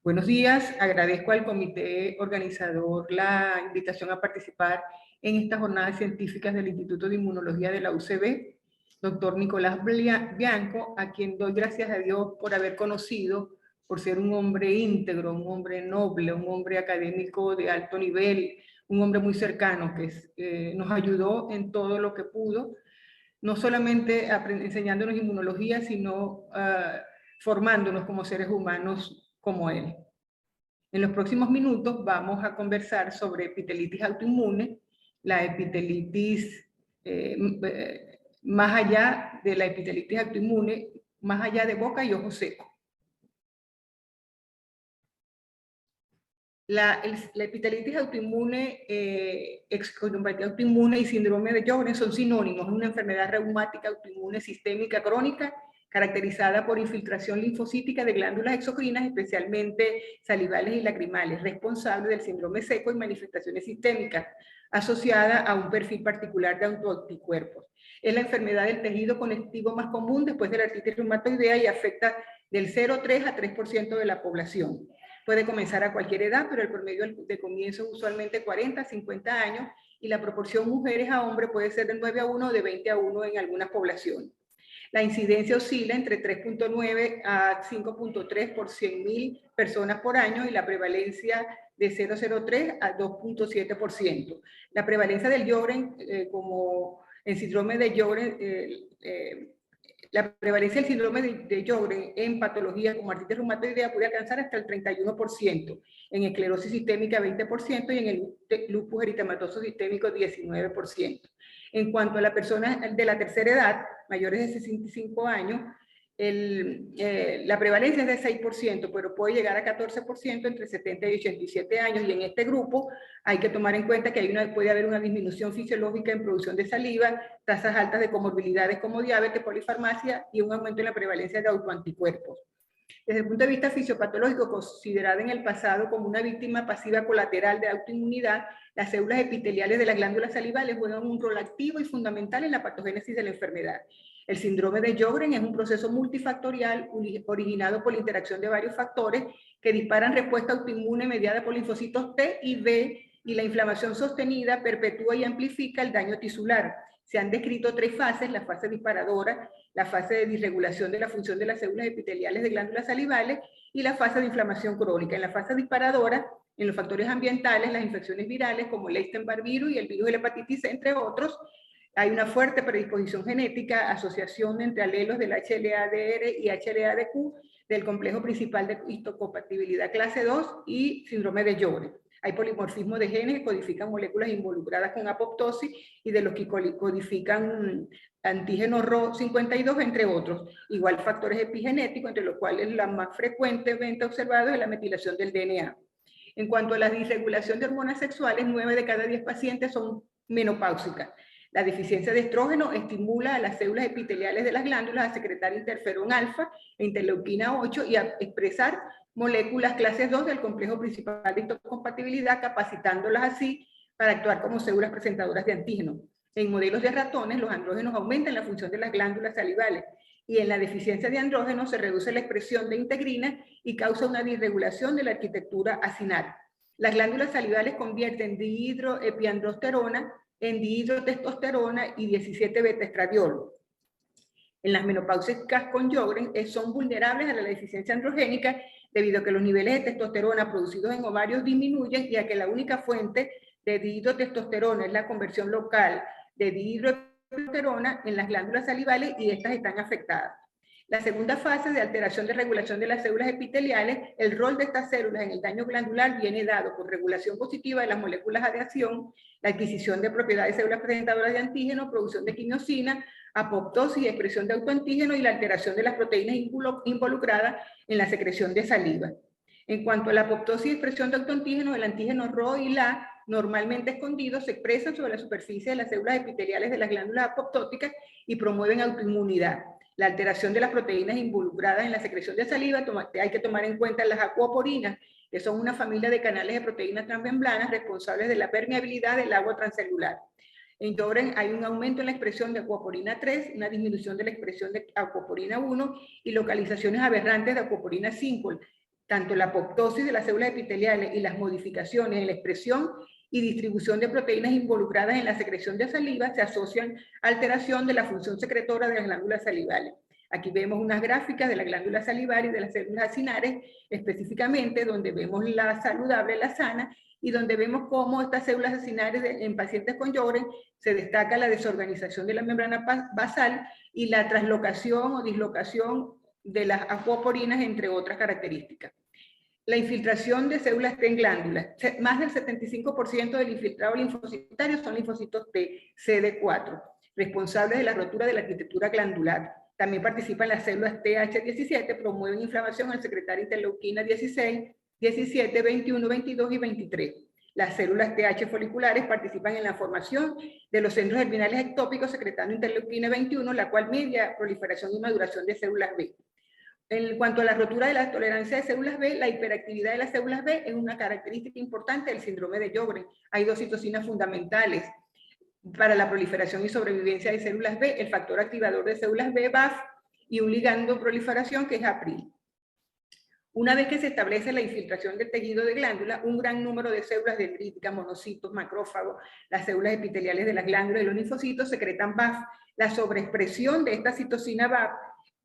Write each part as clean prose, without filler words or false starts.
Buenos días, agradezco al comité organizador la invitación a participar en estas jornadas científicas del Instituto de Inmunología de la UCB, doctor Nicolás Bianco, a quien doy gracias a Dios por haber conocido, por ser un hombre íntegro, un hombre noble, un hombre académico de alto nivel, un hombre muy cercano que nos ayudó en todo lo que pudo, no solamente enseñándonos inmunología, sino formándonos como seres humanos como él. En los próximos minutos vamos a conversar sobre epitelitis autoinmune, la epitelitis más allá de la epitelitis autoinmune, más allá de boca y ojo seco. La epitelitis autoinmune, excombatividad autoinmune y síndrome de Sjögren son sinónimos. Es una enfermedad reumática autoinmune sistémica crónica caracterizada por infiltración linfocítica de glándulas exocrinas, especialmente salivales y lacrimales, responsable del síndrome seco y manifestaciones sistémicas, asociada a un perfil particular de autoanticuerpos. Es la enfermedad del tejido conectivo más común después de la artritis reumatoidea y afecta del 0,3 a 3% de la población. Puede comenzar a cualquier edad, pero el promedio de comienzo es usualmente 40 a 50 años y la proporción mujeres a hombres puede ser de 9 a 1 o de 20 a 1 en algunas poblaciones. La incidencia oscila entre 3.9 a 5.3 por 100.000 personas por año y la prevalencia de 0,03 a 2.7%. La prevalencia del Sjögren, como el síndrome de Sjögren, la prevalencia del síndrome de Sjögren en patologías como artritis reumatoidea puede alcanzar hasta el 31%, en esclerosis sistémica 20% y en el lupus eritematoso sistémico 19%. En cuanto a la persona de la tercera edad, mayores de 65 años, la prevalencia es de 6%, pero puede llegar a 14% entre 70 y 87 años, y en este grupo hay que tomar en cuenta que puede haber una disminución fisiológica en producción de saliva, tasas altas de comorbilidades como diabetes, polifarmacia y un aumento en la prevalencia de autoanticuerpos. Desde el punto de vista fisiopatológico, considerada en el pasado como una víctima pasiva colateral de autoinmunidad, las células epiteliales de las glándulas salivales juegan un rol activo y fundamental en la patogénesis de la enfermedad. El síndrome de Sjögren es un proceso multifactorial originado por la interacción de varios factores que disparan respuesta autoinmune mediada por linfocitos T y B, y la inflamación sostenida perpetúa y amplifica el daño tisular. Se han descrito 3 fases: la fase disparadora, la fase de disregulación de la función de las células epiteliales de glándulas salivales y la fase de inflamación crónica. En la fase disparadora, en los factores ambientales, las infecciones virales como el Epstein-Barr virus y el virus de la hepatitis C, entre otros, hay una fuerte predisposición genética, asociación entre alelos del HLA-DR y HLA-DQ, del complejo principal de histocompatibilidad clase 2 y síndrome de Sjögren. Hay polimorfismo de genes que codifican moléculas involucradas con apoptosis y de los que codifican antígeno RO52, entre otros. Igual factores epigenéticos, entre los cuales la más frecuentemente observada es la metilación del DNA. En cuanto a la disregulación de hormonas sexuales, 9 de cada 10 pacientes son menopáusicas. La deficiencia de estrógeno estimula a las células epiteliales de las glándulas a secretar interferón alfa e interleuquina 8 y a expresar moléculas clase 2 del complejo principal de histocompatibilidad, capacitándolas así para actuar como células presentadoras de antígenos. En modelos de ratones, los andrógenos aumentan la función de las glándulas salivales, y en la deficiencia de andrógenos se reduce la expresión de integrina y causa una disregulación de la arquitectura acinar. Las glándulas salivales convierten dihidroepiandrosterona en dihidrotestosterona y 17-beta-estradiol. En las menopáusicas con Sjögren son vulnerables a la deficiencia androgénica debido a que los niveles de testosterona producidos en ovarios disminuyen, y a que la única fuente de dihidrotestosterona es la conversión local de dihidroepiandrosterona en las glándulas salivales, y estas están afectadas. La segunda fase de alteración de regulación de las células epiteliales, el rol de estas células en el daño glandular viene dado por regulación positiva de las moléculas de adhesión, la adquisición de propiedades de células presentadoras de antígeno, producción de quimiosina, apoptosis y expresión de autoantígeno, y la alteración de las proteínas involucradas en la secreción de saliva. En cuanto a la apoptosis y expresión de autoantígeno, el antígeno Rho y LA, normalmente escondidos, se expresan sobre la superficie de las células epiteliales de las glándulas apoptóticas y promueven autoinmunidad. La alteración de las proteínas involucradas en la secreción de saliva, hay que tomar en cuenta las acuoporinas, que son una familia de canales de proteínas transmembranas responsables de la permeabilidad del agua transcelular. En Sjögren hay un aumento en la expresión de acuoporina 3, una disminución de la expresión de acuoporina 1 y localizaciones aberrantes de acuoporina 5. Tanto la apoptosis de las células epiteliales y las modificaciones en la expresión y distribución de proteínas involucradas en la secreción de saliva se asocian a alteración de la función secretora de las glándulas salivales. Aquí vemos unas gráficas de la glándula salivar y de las células acinares, específicamente donde vemos la saludable, la sana, y donde vemos cómo estas células acinares en pacientes con Sjögren se destaca la desorganización de la membrana basal y la traslocación o dislocación de las acuoporinas, entre otras características. La infiltración de células T en glándulas. Más del 75% del infiltrado linfocitario son linfocitos T, CD4, responsables de la rotura de la arquitectura glandular. También participan las células TH17, promueven inflamación al secretar interleuquina 16, 17, 21, 22 y 23. Las células TH foliculares participan en la formación de los centros germinales ectópicos secretando interleuquina 21, la cual media proliferación y maduración de células B. En cuanto a la rotura de la tolerancia de células B, la hiperactividad de las células B es una característica importante del síndrome de Sjögren. Hay dos citocinas fundamentales para la proliferación y sobrevivencia de células B, el factor activador de células B, BAF, y un ligando de proliferación que es APRIL. Una vez que se establece la infiltración del tejido de glándula, un gran número de células dendríticas, monocitos, macrófagos, las células epiteliales de las glándulas y los linfocitos secretan BAF. La sobreexpresión de esta citocina BAF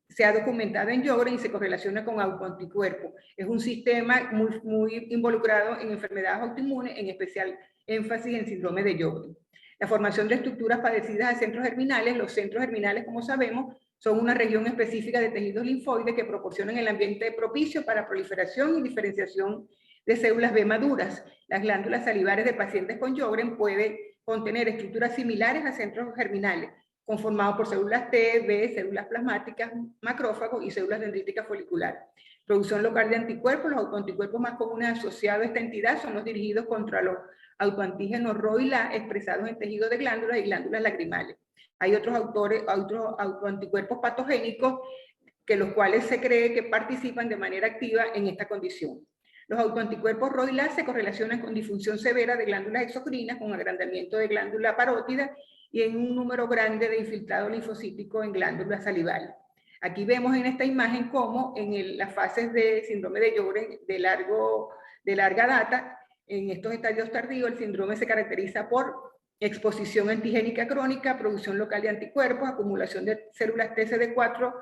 se ha documentado en Sjögren y se correlaciona con autoanticuerpos. Es un sistema muy involucrado en enfermedades autoinmunes, en especial énfasis en síndrome de Sjögren. La formación de estructuras padecidas de centros germinales. Los centros germinales, como sabemos, son una región específica de tejidos linfoides que proporcionan el ambiente propicio para proliferación y diferenciación de células B maduras. Las glándulas salivares de pacientes con Sjögren pueden contener estructuras similares a centros germinales, conformados por células T, B, células plasmáticas, macrófagos y células dendríticas foliculares. Producción local de anticuerpos. Los autoanticuerpos más comunes asociados a esta entidad son los dirigidos contra los autoantígenos Rho y La expresados en tejidos de glándulas y glándulas lacrimales. Hay otros autoanticuerpos patogénicos que los cuales se cree que participan de manera activa en esta condición. Los autoanticuerpos Rho y La se correlacionan con disfunción severa de glándulas exocrinas, con agrandamiento de glándula parótida y en un número grande de infiltrado linfocítico en glándulas salivales. Aquí vemos en esta imagen cómo en las fases de síndrome de Sjögren de larga data, en estos estadios tardíos, el síndrome se caracteriza por exposición antigénica crónica, producción local de anticuerpos, acumulación de células TCD4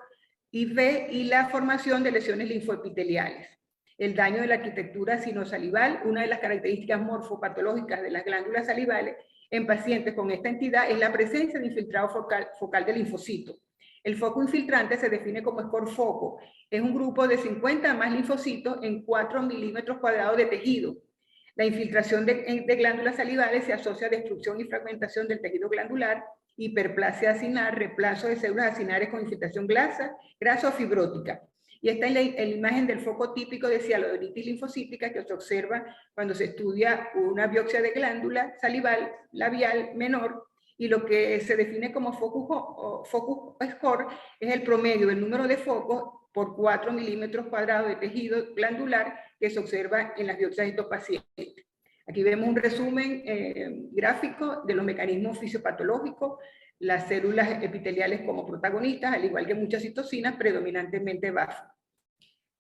y B y la formación de lesiones linfoepiteliales. El daño de la arquitectura sinosalival. Una de las características morfopatológicas de las glándulas salivales en pacientes con esta entidad es la presencia de infiltrado focal de linfocitos. El foco infiltrante se define como score foco. Es un grupo de 50 más linfocitos en 4 milímetros cuadrados de tejido. La infiltración de glándulas salivales se asocia a destrucción y fragmentación del tejido glandular, hiperplasia acinar, reemplazo de células acinares con infiltración grasa o fibrótica. Y esta es la imagen del foco típico de cialodenitis linfocítica que se observa cuando se estudia una biopsia de glándula salival labial menor, y lo que se define como focus score es el promedio del número de focos por 4 milímetros cuadrados de tejido glandular que se observa en las biopsias de estos pacientes. Aquí vemos un resumen gráfico de los mecanismos fisiopatológicos, las células epiteliales como protagonistas, al igual que muchas citocinas, predominantemente BAF.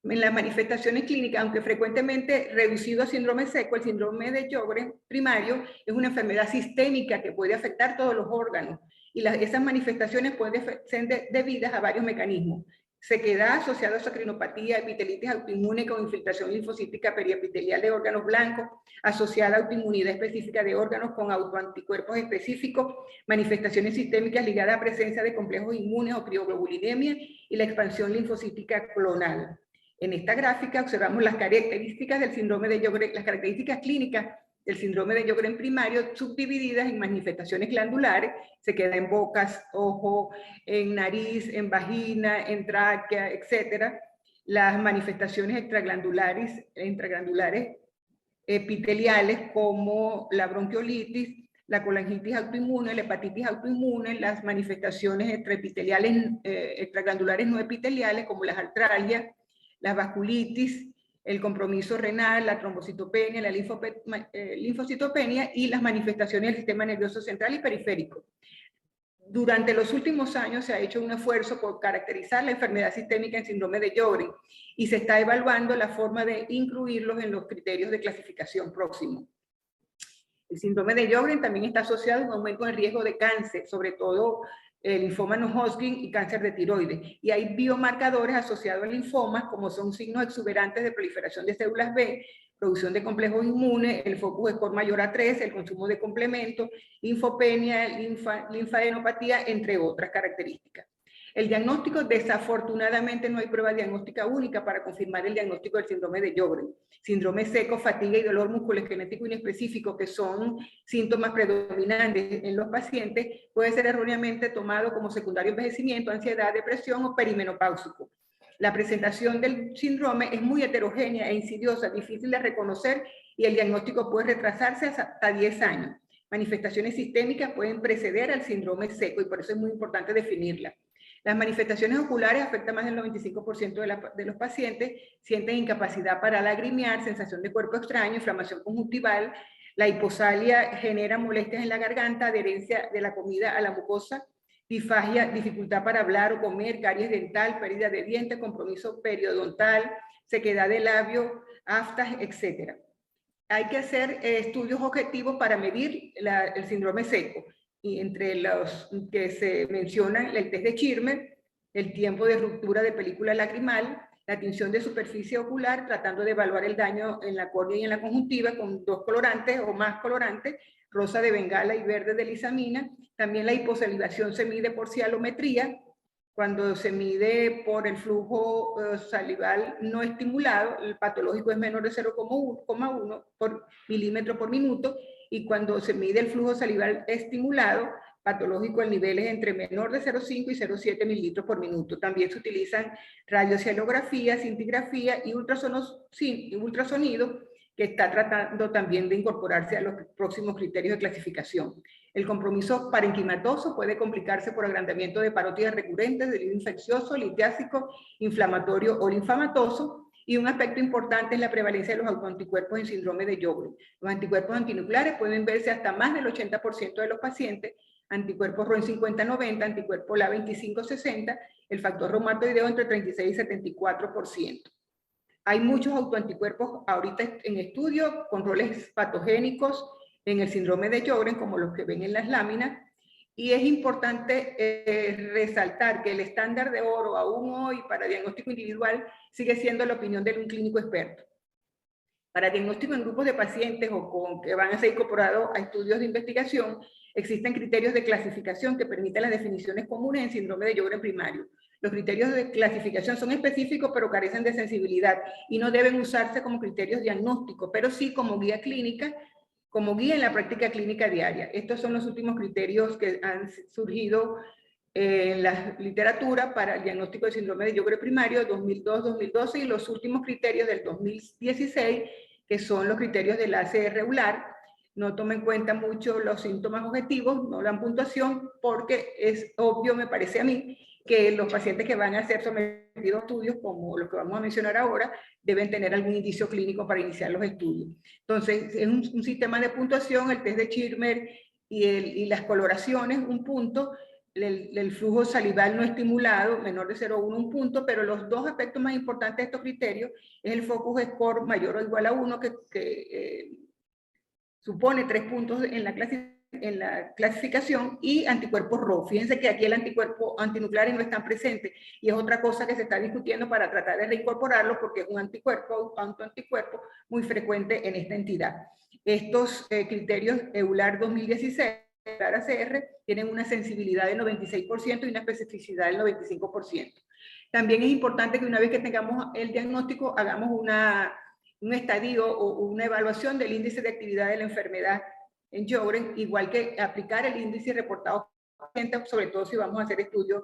En las manifestaciones clínicas, aunque frecuentemente reducido a síndrome seco, el síndrome de Sjögren primario es una enfermedad sistémica que puede afectar todos los órganos, y esas manifestaciones pueden ser debidas a varios mecanismos. Sequedad asociada a sacrinopatía, epitelitis autoinmune con infiltración linfocítica periepitelial de órganos blancos, asociada a autoinmunidad específica de órganos con autoanticuerpos específicos, manifestaciones sistémicas ligadas a presencia de complejos inmunes o crioglobulinemia y la expansión linfocítica clonal. En esta gráfica observamos las características del síndrome de Sjögren, las características clínicas del síndrome de Sjögren primario subdivididas en manifestaciones glandulares. Se queda en bocas, ojo, en nariz, en vagina, en tráquea, etc. Las manifestaciones extraglandulares epiteliales como la bronquiolitis, la colangitis autoinmune, la hepatitis autoinmune, las manifestaciones extraglandulares no epiteliales como las artralgias, la vasculitis, el compromiso renal, la trombocitopenia, la linfocitopenia y las manifestaciones del sistema nervioso central y periférico. Durante los últimos años se ha hecho un esfuerzo por caracterizar la enfermedad sistémica en síndrome de Sjögren y se está evaluando la forma de incluirlos en los criterios de clasificación próximos. El síndrome de Sjögren también está asociado a un aumento en riesgo de cáncer, sobre todo el linfoma no-Hodgkin y cáncer de tiroides. Y hay biomarcadores asociados al linfoma, como son signos exuberantes de proliferación de células B, producción de complejos inmunes, el focus score mayor a 3, el consumo de complementos, linfopenia, linfadenopatía, entre otras características. El diagnóstico, desafortunadamente, no hay prueba diagnóstica única para confirmar el diagnóstico del síndrome de Sjögren. Síndrome seco, fatiga y dolor musculoesquelético inespecífico, que son síntomas predominantes en los pacientes, puede ser erróneamente tomado como secundario envejecimiento, ansiedad, depresión o perimenopáusico. La presentación del síndrome es muy heterogénea e insidiosa, difícil de reconocer y el diagnóstico puede retrasarse hasta 10 años. Manifestaciones sistémicas pueden preceder al síndrome seco y por eso es muy importante definirla. Las manifestaciones oculares afectan más del 95% de los pacientes, sienten incapacidad para lagrimear, sensación de cuerpo extraño, inflamación conjuntival, la hiposalia genera molestias en la garganta, adherencia de la comida a la mucosa, disfagia, dificultad para hablar o comer, caries dental, pérdida de dientes, compromiso periodontal, sequedad de labio, aftas, etc. Hay que hacer estudios objetivos para medir el síndrome seco. Y entre los que se mencionan, el test de Schirmer, el tiempo de ruptura de película lacrimal, la tinción de superficie ocular, tratando de evaluar el daño en la córnea y en la conjuntiva con 2 colorantes o más colorantes, rosa de bengala y verde de lisamina. También la hiposalivación se mide por cialometría, cuando se mide por el flujo salival no estimulado, el patológico es menor de 0,1 por milímetro por minuto, y cuando se mide el flujo salival estimulado, patológico, el nivel es entre menor de 0,5 y 0,7 mililitros por minuto. También se utilizan radiocielografía, cintigrafía y ultrasonido, que está tratando también de incorporarse a los próximos criterios de clasificación. El compromiso parenquimatoso puede complicarse por agrandamiento de parótidas recurrentes, delito infeccioso, litiásico, inflamatorio o linfamatoso. Y un aspecto importante es la prevalencia de los autoanticuerpos en síndrome de Sjögren. Los anticuerpos antinucleares pueden verse hasta más del 80% de los pacientes, anticuerpos RON 50-90, anticuerpos LA 25-60, el factor reumatoideo entre 36 y 74%. Hay muchos autoanticuerpos ahorita en estudio con roles patogénicos en el síndrome de Sjögren, como los que ven en las láminas, y es importante resaltar que el estándar de oro aún hoy para diagnóstico individual sigue siendo la opinión de un clínico experto. Para diagnóstico en grupos de pacientes o que van a ser incorporados a estudios de investigación, existen criterios de clasificación que permiten las definiciones comunes en síndrome de Sjögren primario. Los criterios de clasificación son específicos pero carecen de sensibilidad y no deben usarse como criterios diagnósticos, pero sí como guía clínica, como guía en la práctica clínica diaria. Estos son los últimos criterios que han surgido en la literatura para el diagnóstico de síndrome de Sjögren primario 2002-2012 y los últimos criterios del 2016, que son los criterios del ACR regular. No toma en cuenta mucho los síntomas objetivos, no dan puntuación, porque es obvio, me parece a mí, que los pacientes que van a ser sometidos a estudios, como los que vamos a mencionar ahora, deben tener algún indicio clínico para iniciar los estudios. Entonces, es un sistema de puntuación, el test de Schirmer y las coloraciones, un punto, el flujo salival no estimulado, menor de 0,1, un punto, pero los dos aspectos más importantes de estos criterios es el focus score mayor o igual a 1, que supone 3 puntos en la clasificación, y anticuerpos RO. Fíjense que aquí el anticuerpo antinucleares no están presentes y es otra cosa que se está discutiendo para tratar de reincorporarlo porque es un autoanticuerpo muy frecuente en esta entidad. Estos criterios EULAR 2016, ACR, tienen una sensibilidad del 96% y una especificidad del 95%. También es importante que una vez que tengamos el diagnóstico hagamos un estadio o una evaluación del índice de actividad de la enfermedad en Sjögren, igual que aplicar el índice reportado, sobre todo si vamos a hacer estudios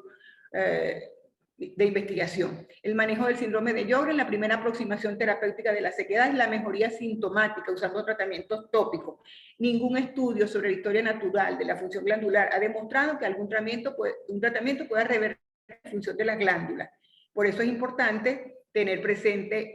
de investigación. El manejo del síndrome de Sjögren, la primera aproximación terapéutica de la sequedad es la mejoría sintomática usando tratamientos tópicos. Ningún estudio sobre la historia natural de la función glandular ha demostrado que un tratamiento pueda revertir la función de las glándulas. Por eso es importante tener presente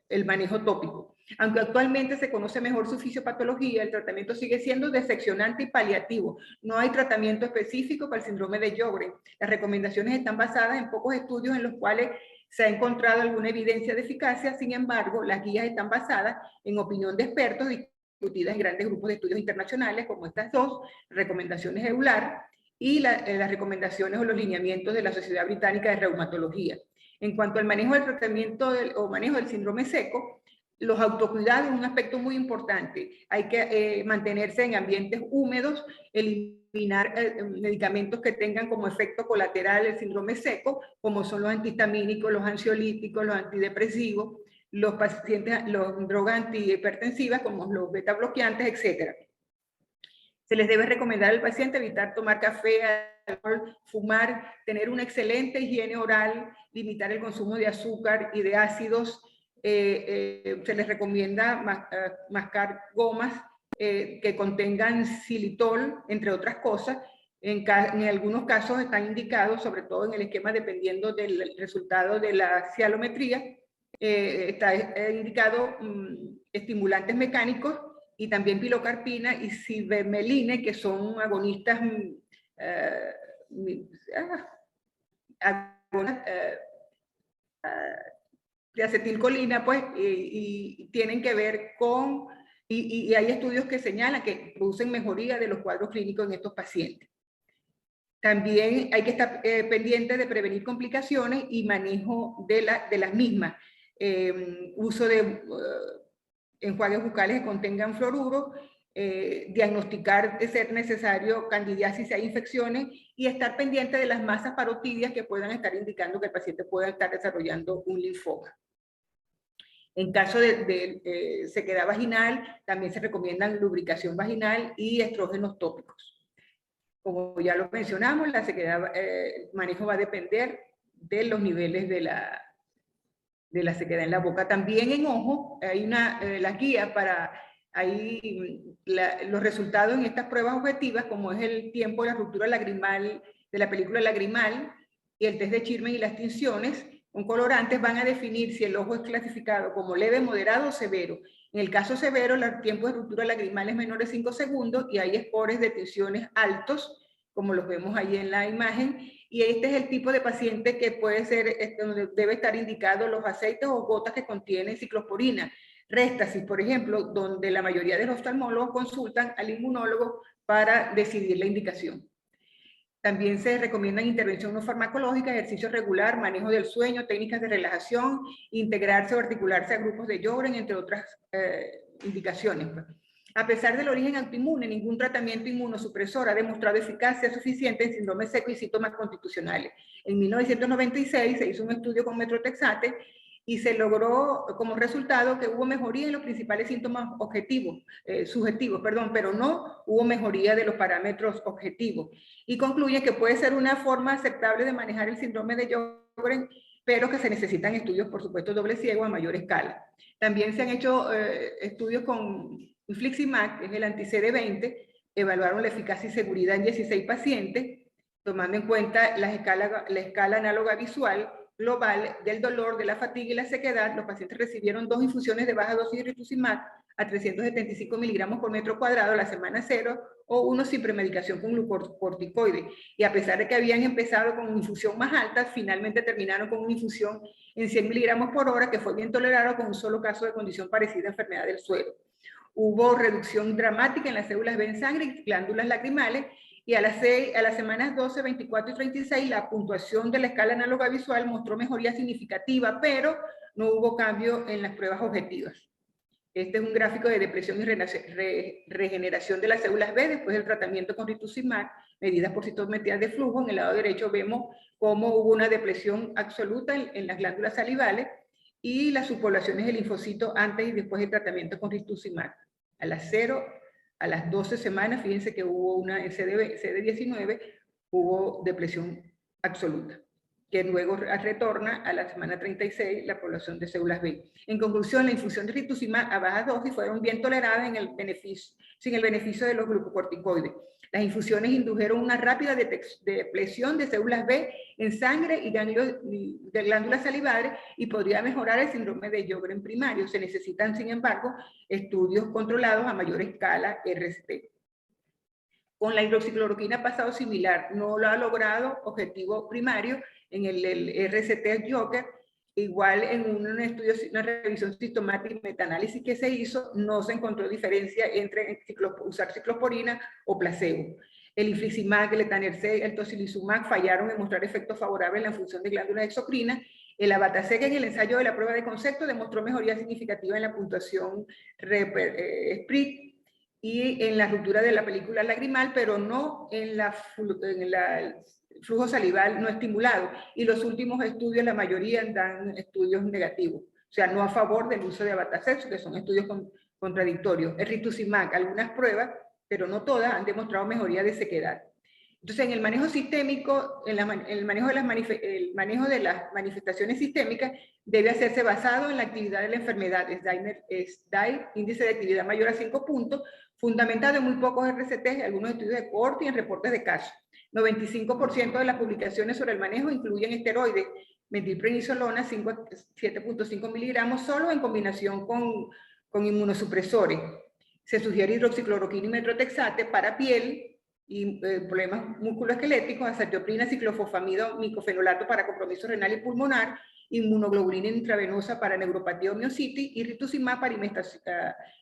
el manejo tópico. Aunque actualmente se conoce mejor su fisiopatología, el tratamiento sigue siendo diseccionante y paliativo. No hay tratamiento específico para el síndrome de Sjögren. Las recomendaciones están basadas en pocos estudios en los cuales se ha encontrado alguna evidencia de eficacia. Sin embargo, las guías están basadas en opinión de expertos discutidas en grandes grupos de estudios internacionales, como estas dos, recomendaciones EULAR y las recomendaciones o los lineamientos de la Sociedad Británica de Reumatología. En cuanto al manejo del tratamiento o manejo del síndrome seco, los autocuidados es un aspecto muy importante. Hay que mantenerse en ambientes húmedos, eliminar medicamentos que tengan como efecto colateral el síndrome seco, como son los antihistamínicos, los ansiolíticos, los antidepresivos, los drogas antihipertensivas como los beta bloqueantes, etc. Se les debe recomendar al paciente evitar tomar café, alcohol, fumar, tener una excelente higiene oral, limitar el consumo de azúcar y de ácidos. Se les recomienda mascar gomas que contengan xilitol, entre otras cosas. En algunos casos están indicados, sobre todo en el esquema dependiendo del resultado de la cialometría, está indicado estimulantes mecánicos y también pilocarpina y cibemeline, que son agonistas de acetilcolina, pues, y tienen que ver con, y hay estudios que señalan que producen mejoría de los cuadros clínicos en estos pacientes. También hay que estar pendiente de prevenir complicaciones y manejo de las mismas. Uso de enjuagues bucales que contengan fluoruro, diagnosticar de ser necesario candidiasis si hay infecciones y estar pendiente de las masas parotidias que puedan estar indicando que el paciente pueda estar desarrollando un linfoma. En caso de sequedad vaginal, también se recomiendan lubricación vaginal y estrógenos tópicos. Como ya lo mencionamos, la sequedad, el manejo va a depender de los niveles de la sequedad en la boca. También en ojo hay la guía para los resultados en estas pruebas objetivas, como es el tiempo de la ruptura lagrimal, de la película lagrimal y el test de Schirmer y las tinciones con colorantes van a definir si el ojo es clasificado como leve, moderado o severo. En el caso severo, el tiempo de ruptura lagrimal es menor de 5 segundos y hay scores de tinciones altos, como los vemos ahí en la imagen, y este es el tipo de paciente que puede ser, donde debe estar indicado los aceites o gotas que contienen ciclosporina. Réstasis, por ejemplo, donde la mayoría de los oftalmólogos consultan al inmunólogo para decidir la indicación. También se recomiendan intervención no farmacológica, ejercicio regular, manejo del sueño, técnicas de relajación, integrarse o articularse a grupos de Sjögren, entre otras indicaciones. A pesar del origen autoinmune, ningún tratamiento inmunosupresor ha demostrado eficacia suficiente en síndrome seco y síntomas constitucionales. En 1996 se hizo un estudio con metrotexate y se logró como resultado que hubo mejoría en los principales síntomas subjetivos, pero no hubo mejoría de los parámetros objetivos. Y concluye que puede ser una forma aceptable de manejar el síndrome de Sjögren, pero que se necesitan estudios, por supuesto, doble ciego a mayor escala. También se han hecho estudios con infliximab, que es el anti-CD20, evaluaron la eficacia y seguridad en 16 pacientes, tomando en cuenta la escala análoga visual global del dolor, de la fatiga y la sequedad. Los pacientes recibieron 2 infusiones de baja dosis de rituximab a 375 miligramos por metro cuadrado a la semana 0 o uno sin premedicación con glucocorticoide. Y a pesar de que habían empezado con una infusión más alta, finalmente terminaron con una infusión en 100 miligramos por hora que fue bien tolerado con un solo caso de condición parecida a enfermedad del suero. Hubo reducción dramática en las células B en sangre y glándulas lacrimales, y a las semanas 12, 24 y 36 la puntuación de la escala análoga visual mostró mejoría significativa, pero no hubo cambio en las pruebas objetivas. Este es un gráfico de depresión y regeneración de las células B después del tratamiento con rituximab, medidas por citometría de flujo. En el lado derecho vemos cómo hubo una depresión absoluta en las glándulas salivales y las subpoblaciones de linfocitos antes y después del tratamiento con rituximab. A las 0, a las 12 semanas, fíjense que hubo una en CD19, hubo depresión absoluta. que luego retorna a la semana 36 la población de células B. En conclusión, la infusión de rituximab a baja dosis fueron bien toleradas sin el beneficio de los glucocorticoides. Las infusiones indujeron una rápida depresión de células B en sangre y ganglios de glándulas salivares y podría mejorar el síndrome de Sjögren primario. Se necesitan, sin embargo, estudios controlados a mayor escala RCT. Con la hidroxicloroquina ha pasado similar, no lo ha logrado objetivo primario en el RCT Joker. Igual en un estudio, una revisión sistemática y metaanálisis que se hizo, no se encontró diferencia entre usar ciclosporina o placebo. El infliximab, el etanercept, el tocilizumab fallaron en mostrar efectos favorables en la función de glándulas exocrinas. El abatacept en el ensayo de la prueba de concepto demostró mejoría significativa en la puntuación SPRIT y en la ruptura de la película lagrimal, pero no en el flujo salival no estimulado. Y los últimos estudios, la mayoría dan estudios negativos, o sea, no a favor del uso de abatacept, que son estudios contradictorios. El rituximab, algunas pruebas, pero no todas, han demostrado mejoría de sequedad. Entonces, en el manejo sistémico, el manejo de las manifestaciones sistémicas debe hacerse basado en la actividad de la enfermedad, SDAI, índice de actividad mayor a 5 puntos, fundamentado en muy pocos RCTs, algunos estudios de cohorte y en reportes de casos. 95% de las publicaciones sobre el manejo incluyen esteroides, metilprednisolona 7.5 miligramos, solo en combinación con inmunosupresores. Se sugiere hidroxicloroquina y metrotexate para piel y problemas musculoesqueléticos, azatioprina, ciclofosfamido, micofenolato para compromiso renal y pulmonar, inmunoglobulina intravenosa para neuropatía o miositis y rituximab para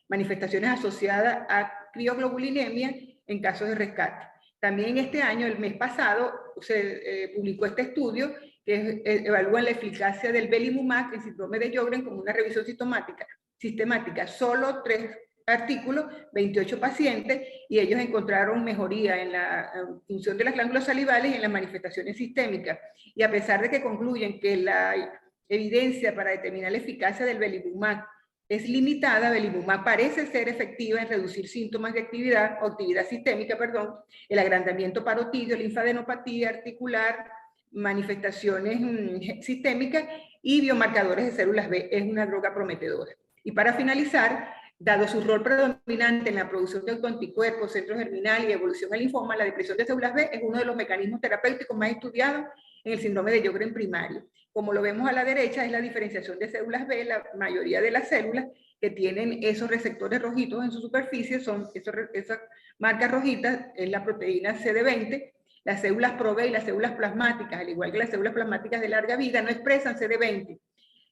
manifestaciones asociadas a crioglobulinemia en casos de rescate. También este año, el mes pasado, se publicó este estudio que evalúa la eficacia del belimumab en síndrome de Sjögren con una revisión sistemática. Solo 3 artículos, 28 pacientes, y ellos encontraron mejoría en la función de las glándulas salivales y en las manifestaciones sistémicas. Y a pesar de que concluyen que la evidencia para determinar la eficacia del belimumab es limitada, belimumab parece ser efectiva en reducir síntomas de actividad, o actividad sistémica, perdón, el agrandamiento parotídeo, linfadenopatía articular, manifestaciones sistémicas y biomarcadores de células B. Es una droga prometedora. Y para finalizar, dado su rol predominante en la producción de autoanticuerpos, centro germinal y evolución al linfoma, la depresión de células B es uno de los mecanismos terapéuticos más estudiados en el síndrome de Sjögren primario. Como lo vemos a la derecha, es la diferenciación de células B. La mayoría de las células que tienen esos receptores rojitos en su superficie son esas marcas rojitas, es la proteína CD20. Las células Pro-B y las células plasmáticas, al igual que las células plasmáticas de larga vida, no expresan CD20.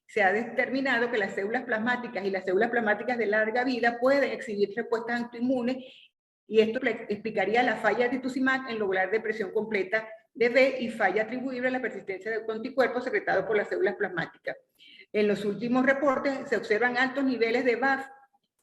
Se ha determinado que las células plasmáticas y las células plasmáticas de larga vida pueden exhibir respuestas autoinmunes, y esto explicaría la falla de rituximab en lograr depresión completa de B y falla atribuible a la persistencia de autoanticuerpos secretados por las células plasmáticas. En los últimos reportes se observan altos niveles de BAFF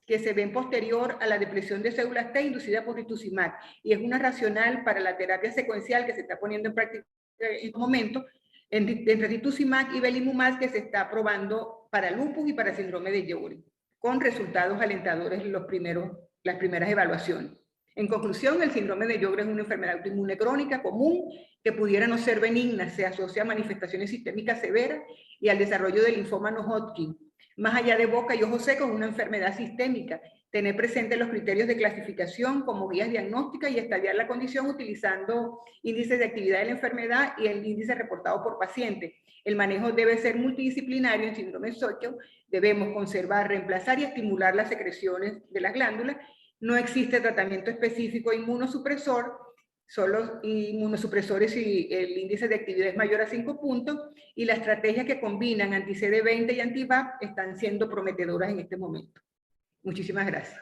que se ven posterior a la depresión de células T inducida por rituximab, y es una racional para la terapia secuencial que se está poniendo en práctica en este momento entre rituximab y belimumab, que se está probando para lupus y para síndrome de Sjögren, con resultados alentadores en las primeras evaluaciones. En conclusión, el síndrome de Sjögren es una enfermedad autoinmune crónica común que pudiera no ser benigna, se asocia a manifestaciones sistémicas severas y al desarrollo del linfoma no Hodgkin. Más allá de boca y ojos secos, es una enfermedad sistémica. Tener presentes los criterios de clasificación como guías diagnósticas y estadiar la condición utilizando índices de actividad de la enfermedad y el índice reportado por paciente. El manejo debe ser multidisciplinario. En síndrome de Sjögren debemos conservar, reemplazar y estimular las secreciones de las glándulas. No existe tratamiento específico inmunosupresor, solo inmunosupresores si el índice de actividad es mayor a 5 puntos, y las estrategias que combinan anti-CD20 y anti-BAFF están siendo prometedoras en este momento. Muchísimas gracias.